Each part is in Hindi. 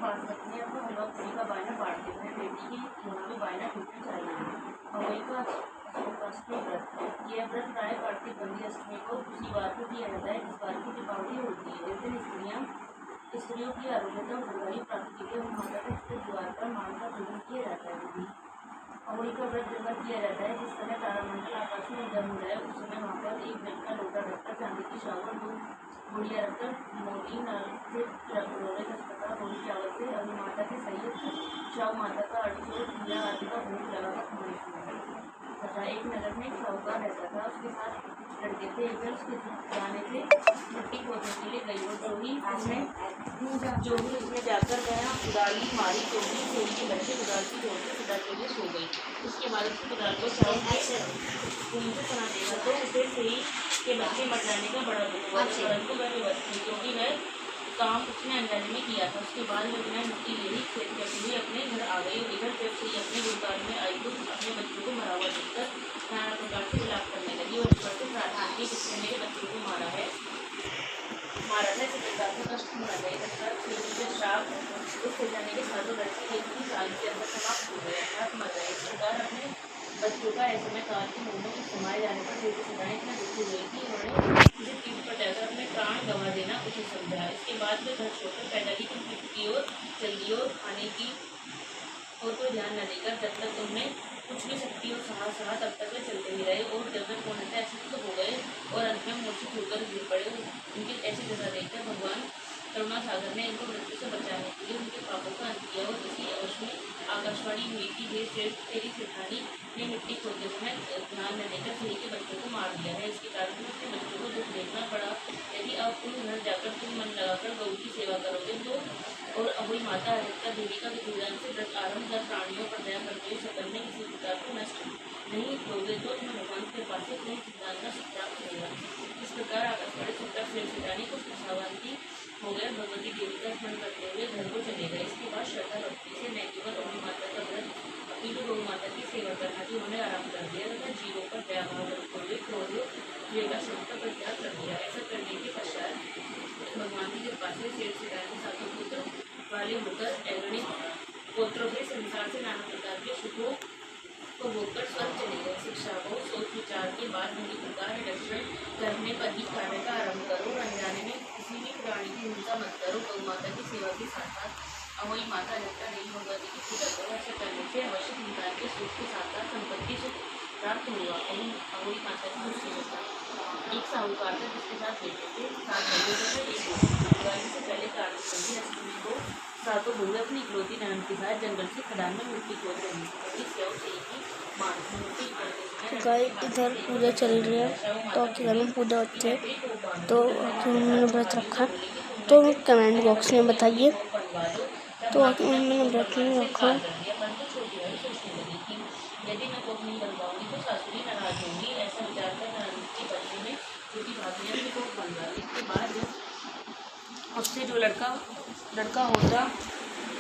पास रखने और हलवा पूरी का बायना बांट देते हैं। बेटी की होना भी बायना टूटना चाहिए। अवई का अष्टमी व्रत। यह व्रत प्राय कार्तिक बंदी अष्टमी को उसी बार को किया जाता है जिस बार की दीपावली होती है। इस दिन स्त्रियों की आरोग्यता और दीर्घायु प्राप्त के लिए माता के स्थित द्वार पर मांग का पूजन किया जाता है। अवई का व्रत जब किया जाता है जिस समय तारामंडल आकाश में उदय हो जाए उस समय वहाँ पर एक जल का लोटा रखकर चांदी की शावर गुड़िया रखकर मोती नाल से रोले दस्तका रोली चावल से अभी माता के सहित शाव माता का अड़चोड़ खीरा आदि का भोग लगाकर खाने शुरू तथा एक नगर में एक साहूकार रहता था। उसके साथ लड़के थे। एक बार उसके जाने से मिट्टी खोदने के लिए गई और जो ही उसने जाकर गया कुदाली मारी चोरी चोरी के बच्चे कुदाल की जोड़ से कुदाल के लिए सो गई। उसके बाद उसके कुदाल को घूम से सुना देगा तो उसे सही के बच्चे मर जाने का बड़ा दुख हुआ परंतु वह विवश थी क्योंकि वह काम उसने अनजाने में किया था। उसके बाद वह बिना मिट्टी ले ही खेत करते हुए अपने घर आ गई और इधर जब से अपने गुरुद्वार में आई तो अपने बच्चों को मरा हुआ देखकर नाना प्रकार से विलाप करने लगी और ईश्वर से प्रार्थना की जिसने मेरे बच्चों को मारा था इस प्रकार का कष्ट मर गए तथा श्राप उस हो जाने के साधु लड़की एक ही साल के अंदर समाप्त हो गए अर्थात मर गए। इस प्रकार अपने बच्चों का ऐसे में काल के मुंह में समाये जाने पर देवी सदाएं इतना दुखी हुई कि उन्होंने उसे पीठ पर जाकर अपने प्राण गंवा देना उसे समझा। इसके बाद वे घर छोड़कर पैदल ही की ओर चल दी और खाने की और कोई ध्यान न देकर जब तक उनमें कुछ भी शक्ति और साहस तब तक वे चलते ही रहे और जब तक पूर्णतः अशक्त हो गए और अंत में मूर्छित होकर गिर पड़े। उनकी ऐसी दशा देखकर भगवान करुणा सागर ने इनको मृत्यु से बचाने के लिए उनके पापों का अंत किया और इसी अवश्य में आकाशवाणी हुई कि हे श्रेष्ठ तेरी सेठानी ने मिट्टी खोदते समय ध्यान न देकर सही के बच्चों को मार दिया है। इसके कारण अपने बच्चों को दुख देखना पड़ा। यदि अब तुम घर जाकर तुम मन लगाकर गौ की सेवा करोगे तो और अवई माता अधिकता देवी का विधिविधान से व्रत आरंभ कर प्राणियों पर दया करते हुए सकल में किसी प्रकार को नष्ट नहीं होगे तो तुम्हें भगवान के पास से अपने सिद्धांत का सुख प्राप्त होगा। इस प्रकार आकाशवाणी सुनकर श्रेष्ठानी को शांति हो गया। भगवती देवी का स्मरण करते हुए घर को चले गए। इसके बाद श्रद्धा भक्ति से न केवल अवई माता का व्रत अपितु गौ माता की सेवा करना भी उन्होंने आराम कर दिया तथा जीवों पर दया भाव रखते हुए क्रोध का शब्द का परित्याग कर दिया। ऐसा करने के पश्चात भगवान की कृपा से श्रेष्ठानी सातों पुत्र वाले होकर अगणित पुत्रों के संसार से नाना प्रकार के सुखों को भोगकर स्वर्ग चले गए। शिक्षा को सोच विचार के बाद मेरी प्रकार निरीक्षण करने पर ही कार्य का आरंभ करो। अनजाने में किसी भी प्राणी की हिंसा मत करो। गौ माता की सेवा के साथ साथ अवई माता लगता नहीं भगवती की पूजा करो। ऐसा करने से अवश्य संसार के सुख के साथ साथ संपत्ति सुख प्राप्त होगा। अवई माता की दूसरी बता एक साहूकार था जिसके साथ बेटे थे 7 बच्चे दिवाली से पहले कार्तिक बंदी अष्टमी को सातों बहू अपनी इकलौती ननद के साथ जंगल से खदान में मिट्टी खोद रही थी। गाय इधर पूजा चल रही है तो आपके घर में पूजा होती है तो आपकी मम्मी ने व्रत रखा तो कमेंट बॉक्स में बताइए। तो आपकी मम्मी ने व्रत नहीं रखा यदि मैं कोप नहीं बनवाऊंगी तो सासुरी नाराज होंगी। ऐसा विचार कर ननद के बच्चे में छोटी भाभी ने कोप बनवा। इसके बाद उससे जो लड़का होता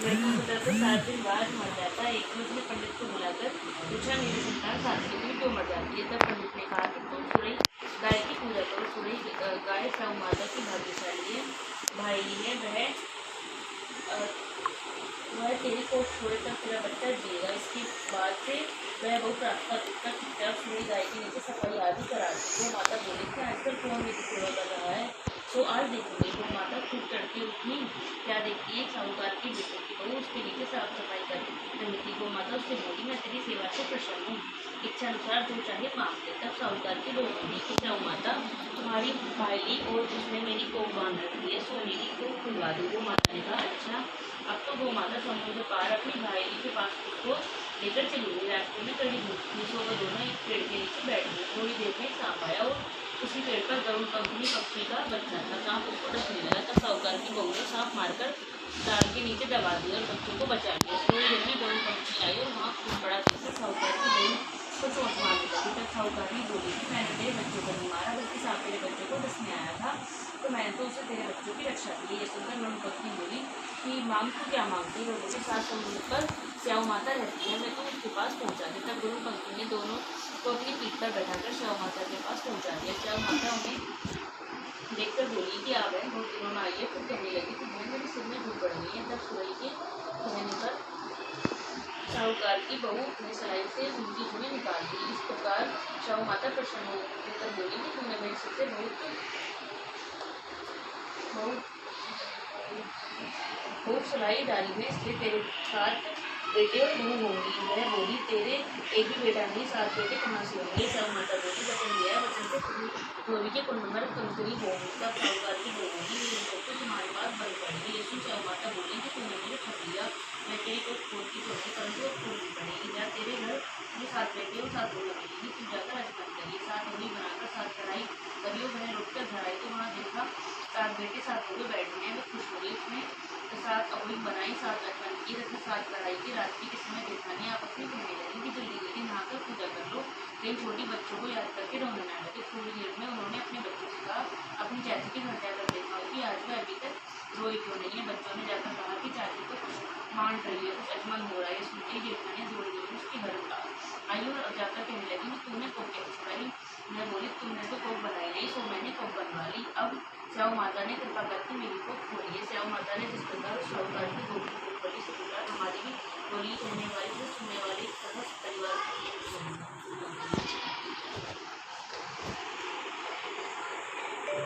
लड़की को 7 दिन बाद मर जाता है। एक दिन उसने पंडित को बुलाकर पूछा मेरी संतान 7 दिन में क्यों मर जाती है। तब पंडित ने कहा कि तुम सुरई गाय की पूजा करो। सुरई गाय साहू माता की भाग्यशाली है भाई है वह तेरी को छोड़े तक तेरा बच्चा जिएगा। इसके बाद से वह बहुत प्रार्थना कर चुपचाप सुरई गाय के नीचे सफाई आदि करा दी। वो माता बोली कि आजकल कौन मेरी सेवा कर रहा है तो आज देखूंगी। वो माता खूब तड़के उठी क्या देखती है साहूकार की बेटे की बहू उसके नीचे साफ सफाई कर रही थी। वो माता उससे बोली मैं तेरी सेवा से प्रसन्न हूँ इच्छा अनुसार जो चाहे मांग ले। तब साहूकार की बहू बोली कि जाओ माता तुम्हारी भाईली और उसने मेरी को बांध रखी है सो मेरी को खुलवा दो। वो माता ने कहा अच्छा। अब तो वो माता समुद्र पार अपनी भाईली के पास उसको लेकर चली गई। रास्ते में कड़ी धूप सो वो दोनों एक पेड़ के नीचे बैठ गए। थोड़ी देर में सांप आया और उसी पेड़ पर गरुड़ पंखी पक्षी का बच्चा था। सांप उसको डसने लगा तब साहूकार की बहू ने सांप मारकर तार के नीचे दबा दिया और बच्चों को बचा लिया। थोड़ी देर में गरुड़ पंखी आई और वहाँ खूब बड़ा देखकर साहूकार की बहू को चोट मारने लगी। तब साहूकार की बोली कि मैंने तेरे बच्चों को नहीं मारा बल्कि सांप मेरे बच्चों को डसने आया था तो मैंने तो उसे तेरे बच्चों की रक्षा की। ये सुनकर गरुड़ पंखी बोली कि मांग तो क्या मांगती है। बोली 7 समुद्र पर स्याऊ माता रहती है मैं तो उसके पास पहुँचा दी। तब गरुड़ पंखी ने दोनों को अपनी पीठ पर बैठाकर स्याऊ माता के पास पहुँचा दिया। स्याऊ माता उन्हें देखकर बोली कि आ गए। बहुत दिनों में आई है। फिर कहने लगी कि बहन मेरे सिर में धूप पड़ गई है। तब सुरई के कहने पर साहूकार की बहू ने सलाई से उनकी जुएं निकाल दी। इस प्रकार शाहू माता प्रसन्न होकर बोली कि तुमने मेरे सिर से बहुत खूब सलाई डाली है, इसलिए तेरे 7 बेटे और बहू होंगी। वह बोली तेरे एक भी बेटा नहीं, 7 बेटे कहाँ से होंगे। शाहू माता बोली वचन दिया है, वचन से धोबी के कुंड में कंकरी होगी। तब साहूकार की बहू बोली मेरी तो तुम्हारी बात बन पड़ेगी। लेकिन शाहू माता बोली कि तुमने मुझे ठग लिया, मैं तेरी को खोलती तो नहीं परंतु अब खोलनी पड़ेगी। जा तेरे घर ये 7 बेटे और 7 बहू मिलेगी, तुम जाकर राजपान करिए। 7 होली बनाकर 7 कढ़ाई करियो। वह रुककर घर आई तो वहाँ देखा 7 बेटे 7 बहू बैठे हैं। वह खुश हो गई। उसने 7 अवली बनाई, 7 अजमन की तथा 7 कढ़ाई की। रात्रि के समय जेठानी आपस में कहने लगी कि जल्दी जल्दी नहाकर पूजा कर लो, लेकिन छोटी बच्चों को याद करके रोने न लगे। थोड़ी देर में उन्होंने अपने बच्चों से कहा अपनी चाची के घर जाकर देखा हो कि आज वह अभी तक रोई क्यों नहीं है। बच्चों ने जाकर कहा कि चाची तो कुछ मान रही है, कुछ अजमन हो रहा है। सुनते ही जेठानी जोड़ी जोड़ी उसके घर आई और जाकर कहने लगी कि तुमने कोप कैसे छुड़ाई। मैं बोली तुमने तो कोप बनाई नहीं, सो मैंने कोप बनवा ली। अब स्याऊ माता ने कृपा करके मेरी कोप खोली है। स्याऊ माता ने जिस प्रकार साहूकार की गोपी से पूछा हमारी भी